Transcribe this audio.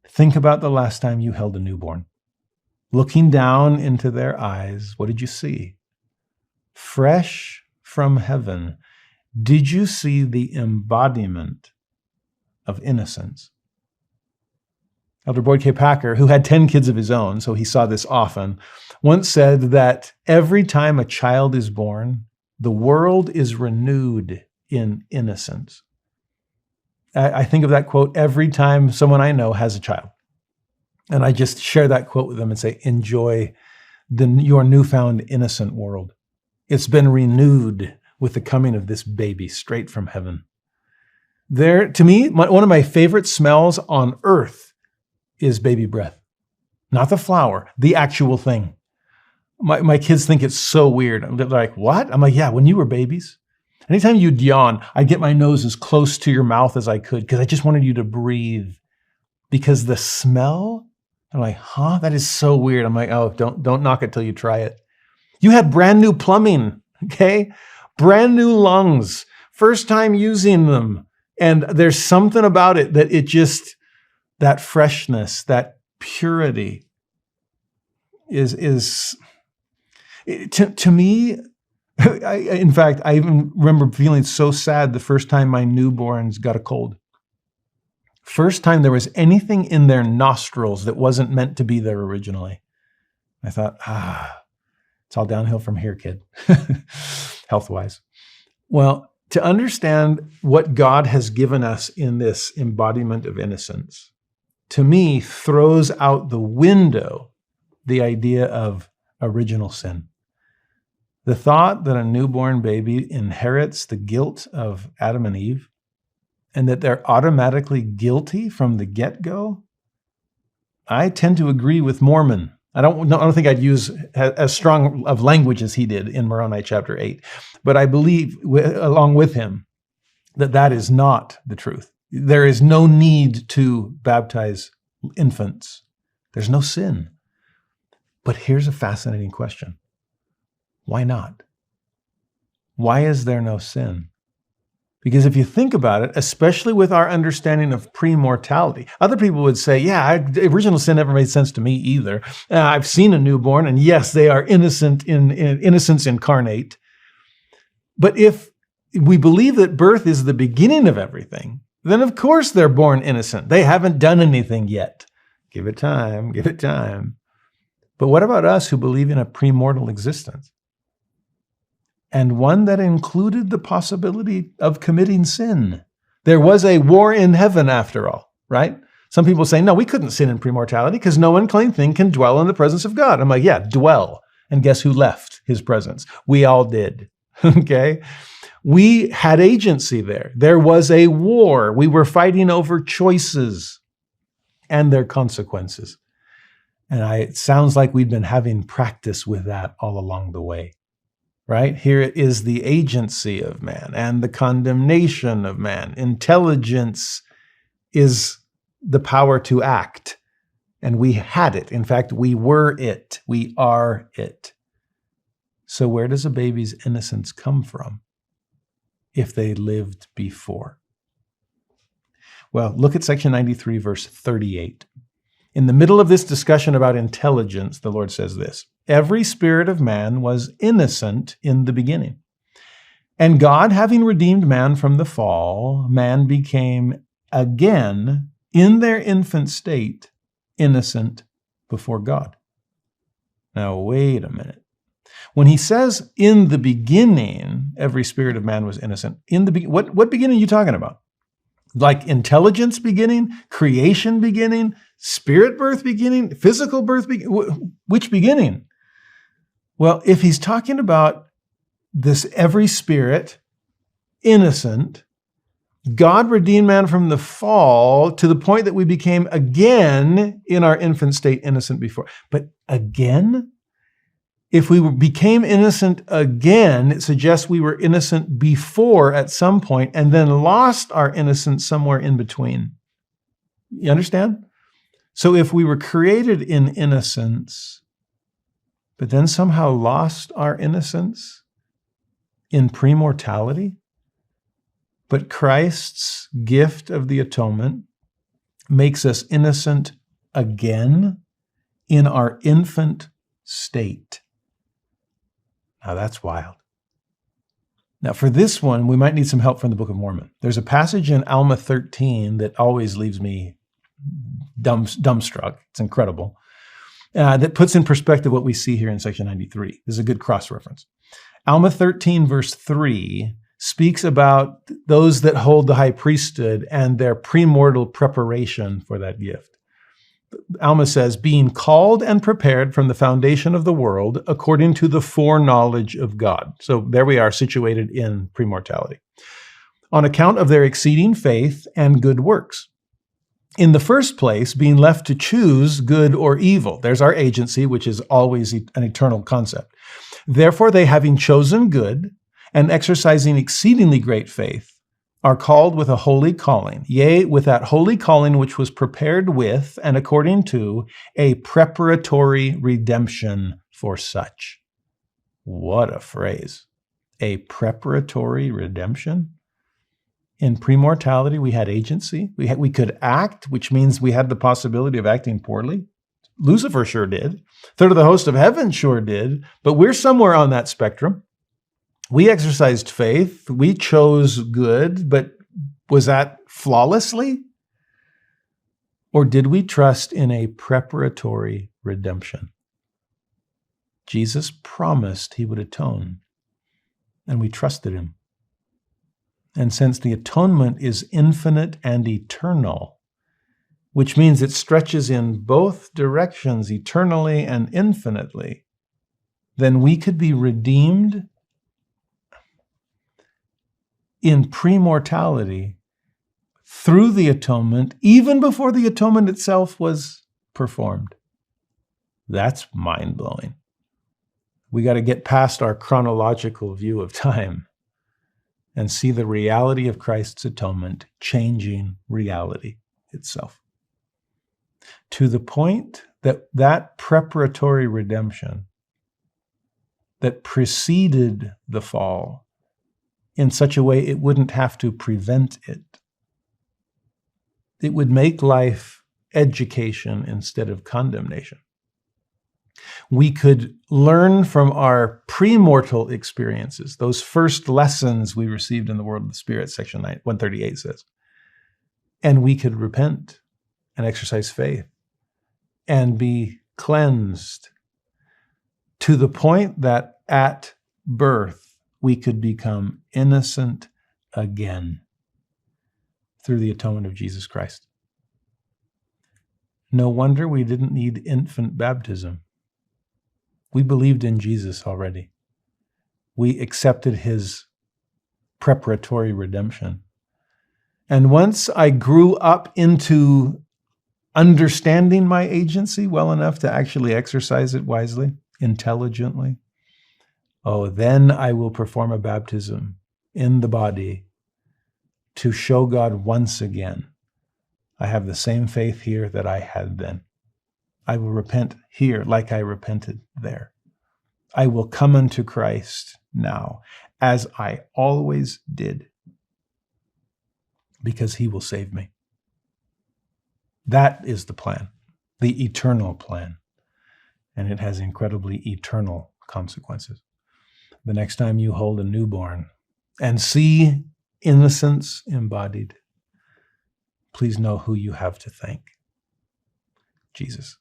Think about the last time you held a newborn. Looking down into their eyes, what did you see? Fresh from heaven, did you see the embodiment of innocence? Elder Boyd K. Packer, who had 10 kids of his own, so he saw this often, once said that every time a child is born, the world is renewed in innocence. I think of that quote every time someone I know has a child. And I just share that quote with them and say, enjoy your newfound innocent world. It's been renewed with the coming of this baby straight from heaven. To me, one of my favorite smells on earth is baby breath. Not the flower, the actual thing. My kids think it's so weird. They're like, what? I'm like, yeah, when you were babies, anytime you'd yawn, I'd get my nose as close to your mouth as I could because I just wanted you to breathe. Because the smell, they're like, huh? That is so weird. I'm like, oh, don't knock it till you try it. You had brand new plumbing, okay? Brand new lungs, first time using them. And there's something about it that that freshness, that purity is to me, in fact, I even remember feeling so sad the first time my newborns got a cold. First time there was anything in their nostrils that wasn't meant to be there originally. I thought, it's all downhill from here, kid, health-wise. Well, to understand what God has given us in this embodiment of innocence, to me, throws out the window the idea of original sin. The thought that a newborn baby inherits the guilt of Adam and Eve and that they're automatically guilty from the get-go, I tend to agree with Mormon. I don't think I'd use as strong of language as he did in Moroni chapter 8, but I believe, along with him, that is not the truth. There is no need to baptize infants. There's no sin. But here's a fascinating question. Why not? Why is there no sin? Because if you think about it, especially with our understanding of premortality, other people would say, yeah, original sin never made sense to me either. I've seen a newborn, and yes, they are innocent in innocence incarnate. But if we believe that birth is the beginning of everything, then of course they're born innocent. They haven't done anything yet. Give it time, give it time. But what about us who believe in a premortal existence? And one that included the possibility of committing sin. There was a war in heaven after all, right? Some people say, no, we couldn't sin in premortality because no unclean thing can dwell in the presence of God. I'm like, yeah, dwell. And guess who left his presence? We all did, okay? We had agency there. There was a war. We were fighting over choices and their consequences. And it sounds like we've been having practice with that all along the way. Right? Here is the agency of man and the condemnation of man. Intelligence is the power to act. And we had it. In fact, we were it. We are it. So where does a baby's innocence come from if they lived before? Well, look at section 93, verse 38. In the middle of this discussion about intelligence, the Lord says this, every spirit of man was innocent in the beginning. And God, having redeemed man from the fall, man became again, in their infant state, innocent before God. Now, wait a minute. When he says, in the beginning, every spirit of man was innocent, what beginning are you talking about? Like intelligence beginning, creation beginning, spirit birth beginning, physical birth beginning? Which beginning? Well, if he's talking about this every spirit, innocent, God redeemed man from the fall to the point that we became again in our infant state innocent before. But again? If we became innocent again, it suggests we were innocent before at some point and then lost our innocence somewhere in between. You understand? So if we were created in innocence, but then somehow lost our innocence in premortality, but Christ's gift of the atonement makes us innocent again in our infant state. Now that's wild. Now for this one, we might need some help from the Book of Mormon. There's a passage in Alma 13 that always leaves me dumbstruck. It's incredible. That puts in perspective what we see here in section 93. This is a good cross-reference. Alma 13 verse 3 speaks about those that hold the high priesthood and their premortal preparation for that gift. Alma says, being called and prepared from the foundation of the world according to the foreknowledge of God. So there we are, situated in premortality. On account of their exceeding faith and good works. In the first place, being left to choose good or evil. There's our agency, which is always an eternal concept. Therefore, they having chosen good and exercising exceedingly great faith, are called with a holy calling, yea, with that holy calling which was prepared with and according to a preparatory redemption for such. What a phrase. A preparatory redemption? In premortality, we had agency. We could act, which means we had the possibility of acting poorly. Lucifer sure did. Third of the host of heaven sure did. But we're somewhere on that spectrum. We exercised faith. We chose good, but was that flawlessly? Or did we trust in a preparatory redemption? Jesus promised he would atone, and we trusted him. And since the atonement is infinite and eternal, which means it stretches in both directions eternally and infinitely, then we could be redeemed in premortality through the atonement, even before the atonement itself was performed. That's mind-blowing. We got to get past our chronological view of time and see the reality of Christ's atonement changing reality itself. To the point that that preparatory redemption that preceded the fall in such a way it wouldn't have to prevent it. It would make life education instead of condemnation. We could learn from our premortal experiences, those first lessons we received in the world of the Spirit, section 138 says. And we could repent and exercise faith and be cleansed to the point that at birth, we could become innocent again through the atonement of Jesus Christ. No wonder we didn't need infant baptism. We believed in Jesus already. We accepted his preparatory redemption. And once I grew up into understanding my agency well enough to actually exercise it wisely, intelligently, then I will perform a baptism in the body to show God once again, I have the same faith here that I had then. I will repent here like I repented there. I will come unto Christ now as I always did, because he will save me. That is the plan, the eternal plan, and it has incredibly eternal consequences. The next time you hold a newborn and see innocence embodied, please know who you have to thank. Jesus.